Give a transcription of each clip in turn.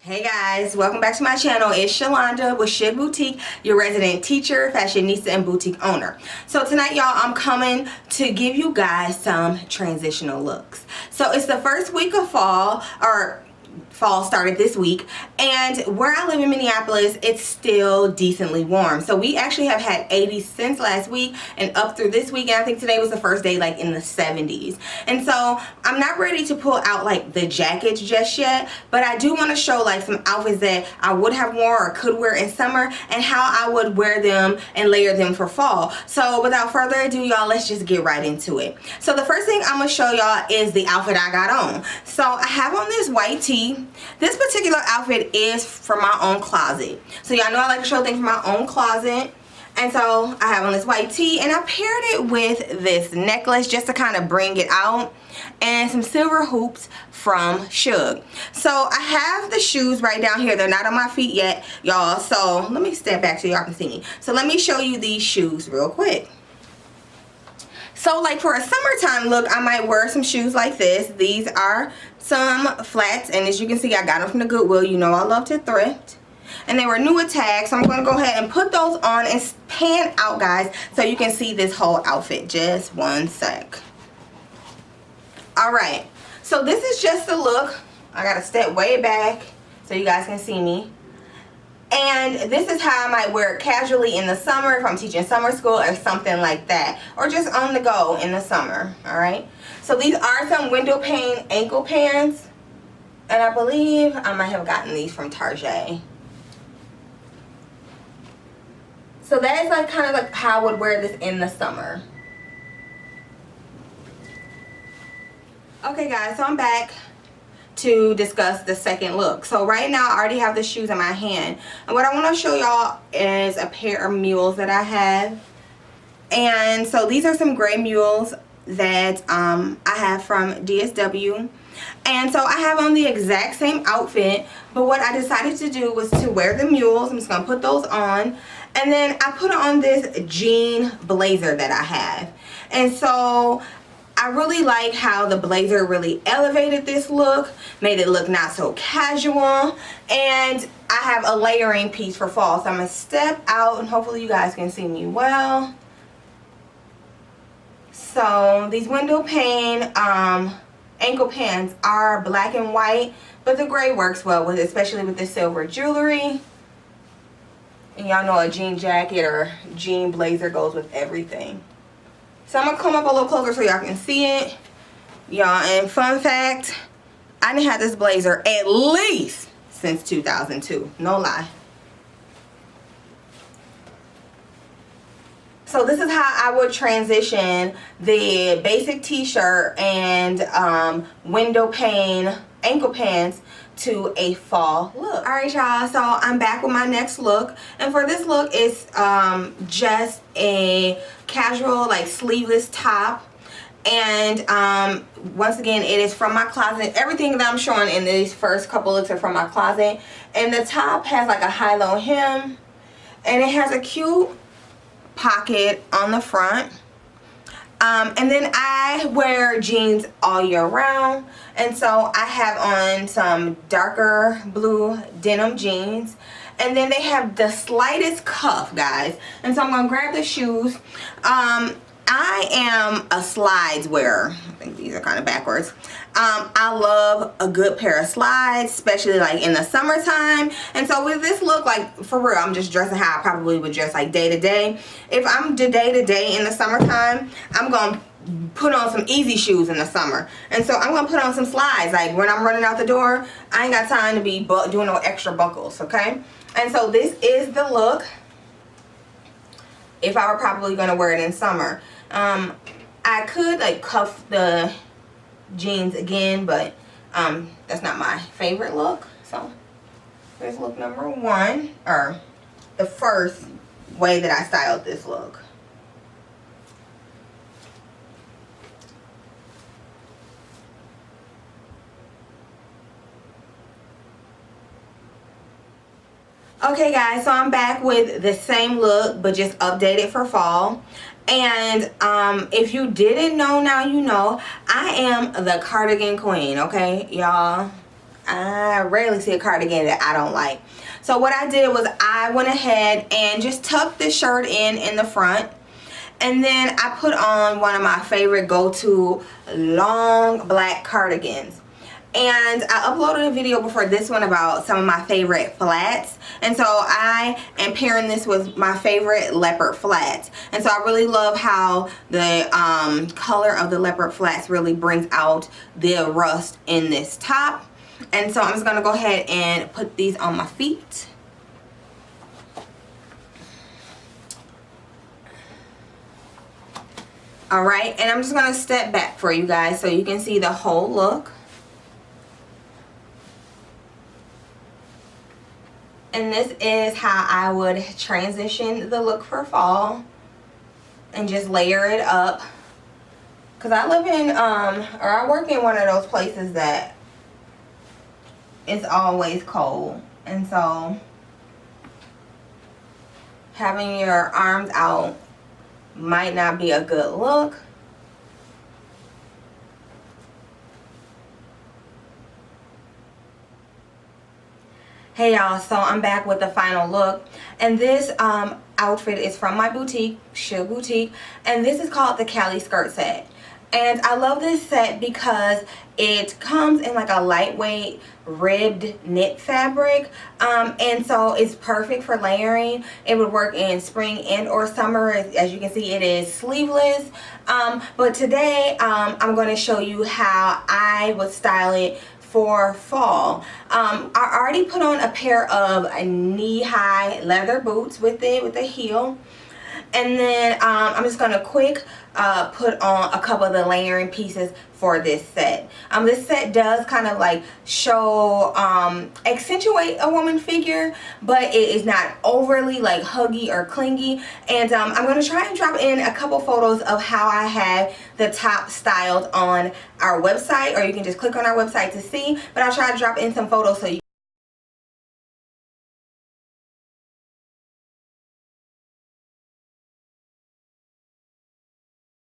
Hey guys, welcome back to my channel. It's Shalonda with Shig Boutique, your resident teacher, fashionista, and boutique owner. So tonight, y'all, I'm coming to give you guys some transitional looks. So it's the first week of fall, or fall started this week, and where I live in Minneapolis, it's still decently warm. So we actually have had 80 since last week and up through this week, and I think today was the first day like in the 70s. And so I'm not ready to pull out like the jackets just yet, but I do want to show like some outfits that I would have worn or could wear in summer and how I would wear them and layer them for fall. So without further ado, y'all, let's just get right into it. So the first thing I'm going to show y'all is the outfit I got on. So I have on this white tee. This particular outfit is from my own closet. So y'all know I like to show things from my own closet. And so I have on this white tee, and I paired it with this necklace just to kind of bring it out, and some silver hoops from Shug. So I have the shoes right down here. They're not on my feet yet, y'all. So let me step back so y'all can see me. So let me show you these shoes real quick. So like for a summertime look, I might wear some shoes like this. These are some flats, and as you can see, I got them from the Goodwill. You know I love to thrift. And they were new at tag, so I'm going to go ahead and put those on and pan out, guys, so you can see this whole outfit. Just one sec. Alright, so this is just a look. I got to step way back so you guys can see me. And this is how I might wear it casually in the summer if I'm teaching summer school or something like that. Or just on the go in the summer. Alright. So these are some window pane ankle pants. And I believe I might have gotten these from Target. So that is like kind of like how I would wear this in the summer. Okay guys, so I'm back to discuss the second look. So right now I already have the shoes in my hand, and what I want to show y'all is a pair of mules that I have. And so these are some gray mules that I have from DSW, and so I have on the exact same outfit, but what I decided to do was to wear the mules. I'm just gonna put those on, and then I put on this jean blazer that I have. And so I really like how the blazer really elevated this look, made it look not so casual, and I have a layering piece for fall. So I'm going to step out, and hopefully you guys can see me well. So these window pane ankle pants are black and white, but the gray works well with it, especially with the silver jewelry. And y'all know a jean jacket or jean blazer goes with everything. So I'm going to come up a little closer so y'all can see it. Y'all, and fun fact, I didn't have this blazer at least since 2002. No lie. So this is how I would transition the basic t-shirt and window pane ankle pants to a fall look. Alright y'all, so I'm back with my next look, and for this look it's just a casual like sleeveless top, and once again it is from my closet. Everything that I'm showing in these first couple looks are from my closet, and the top has like a high-low hem, and it has a cute pocket on the front. And then I wear jeans all year round, and so I have on some darker blue denim jeans, and then they have the slightest cuff, guys. And so I'm gonna grab the shoes. I am a slides wearer. I think these are kind of backwards. I love a good pair of slides, especially like in the summertime. And so with this look, like for real, I'm just dressing how I probably would dress like day to day. If I'm day to day in the summertime, I'm gonna put on some easy shoes in the summer. And so I'm gonna put on some slides. Like when I'm running out the door, I ain't got time to be doing no extra buckles, okay? And so this is the look if I were probably gonna wear it in summer. I could like cuff the jeans again, but that's not my favorite look. So there's look number one, or the first way that I styled this look. Okay guys, so I'm back with the same look but just updated for fall. And if you didn't know, now you know, I am the cardigan queen, okay, y'all. I rarely see a cardigan that I don't like. So what I did was I went ahead and just tucked the shirt in the front. And then I put on one of my favorite go-to long black cardigans. And I uploaded a video before this one about some of my favorite flats. And so I am pairing this with my favorite leopard flats. And so I really love how the color of the leopard flats really brings out the rust in this top. And so I'm just going to go ahead and put these on my feet. Alright, and I'm just going to step back for you guys so you can see the whole look. And this is how I would transition the look for fall. And just layer it up. Because I live in, or I work in one of those places that it's always cold. And so having your arms out might not be a good look. Hey y'all, so I'm back with the final look, and this outfit is from my boutique, Sugar Boutique, and this is called the Cali skirt set. And I love this set because it comes in like a lightweight ribbed knit fabric, and so it's perfect for layering. It would work in spring and or summer. As you can see, it is sleeveless, but today I'm going to show you how I would style it for fall. I already put on a pair of knee-high leather boots with it, with a heel. And then I'm just going to quick put on a couple of the layering pieces for this set. This set does kind of like show, accentuate a woman figure, but it is not overly like huggy or clingy. And I'm going to try and drop in a couple photos of how I have the top styled on our website, or you can just click on our website to see. But I'll try to drop in some photos so you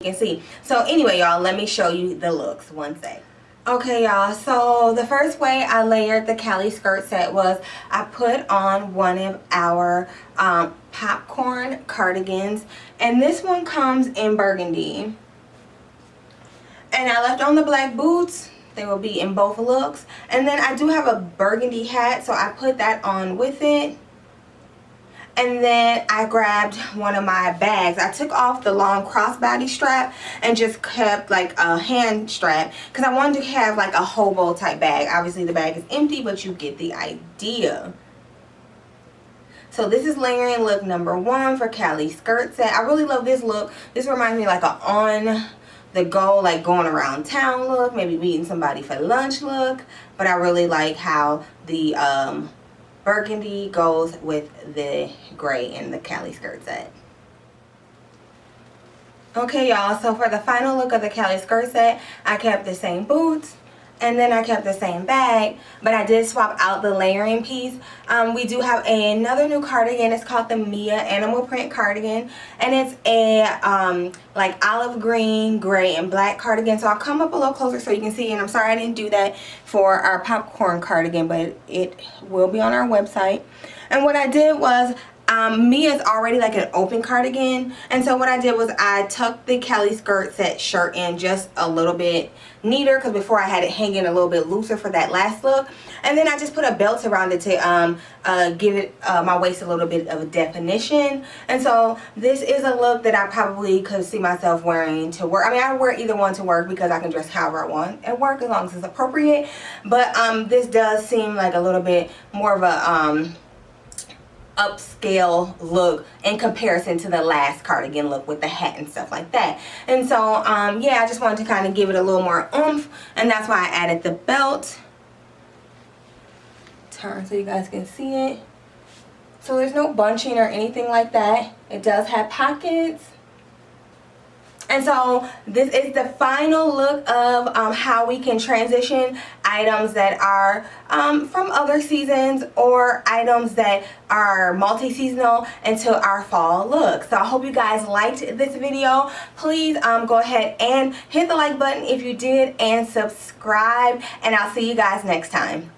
can see. So anyway, y'all, let me show you the looks one sec. Okay, y'all, so the first way I layered the Cali skirt set was I put on one of our popcorn cardigans, and this one comes in burgundy. And I left on the black boots. They will be in both looks. And then I do have a burgundy hat, so I put that on with it. And then I grabbed one of my bags. I took off the long crossbody strap and just kept like a hand strap because I wanted to have like a hobo type bag. Obviously the bag is empty, but you get the idea. So this is layering look number one for Cali skirt set. I really love this look. This reminds me like a on the go, like going around town look, maybe meeting somebody for lunch look. But I really like how the burgundy goes with the gray in the Cali skirt set. Okay, y'all, so for the final look of the Cali skirt set, I kept the same boots and then I kept the same bag, but I did swap out the layering piece. We do have another new cardigan. It's called the Mia animal print cardigan, and it's a like olive green, gray, and black cardigan. So I'll come up a little closer so you can see, and I'm sorry I didn't do that for our popcorn cardigan, but it will be on our website. And what I did was Mia's already like an open cardigan, and so what I did was I tucked the Cali skirt set shirt in just a little bit neater, because before I had it hanging a little bit looser for that last look, and then I just put a belt around it to give it my waist a little bit of a definition. And so this is a look that I probably could see myself wearing to work. I mean, I wear either one to work because I can dress however I want at work as long as it's appropriate, but this does seem like a little bit more of a upscale look in comparison to the last cardigan look with the hat and stuff like that. And so yeah, I just wanted to kind of give it a little more oomph, and that's why I added the belt. Turn so you guys can see it. So there's no bunching or anything like that. It does have pockets. And so this is the final look of how we can transition items that are from other seasons or items that are multi-seasonal into our fall look. So I hope you guys liked this video. Please go ahead and hit the like button if you did, and subscribe, and I'll see you guys next time.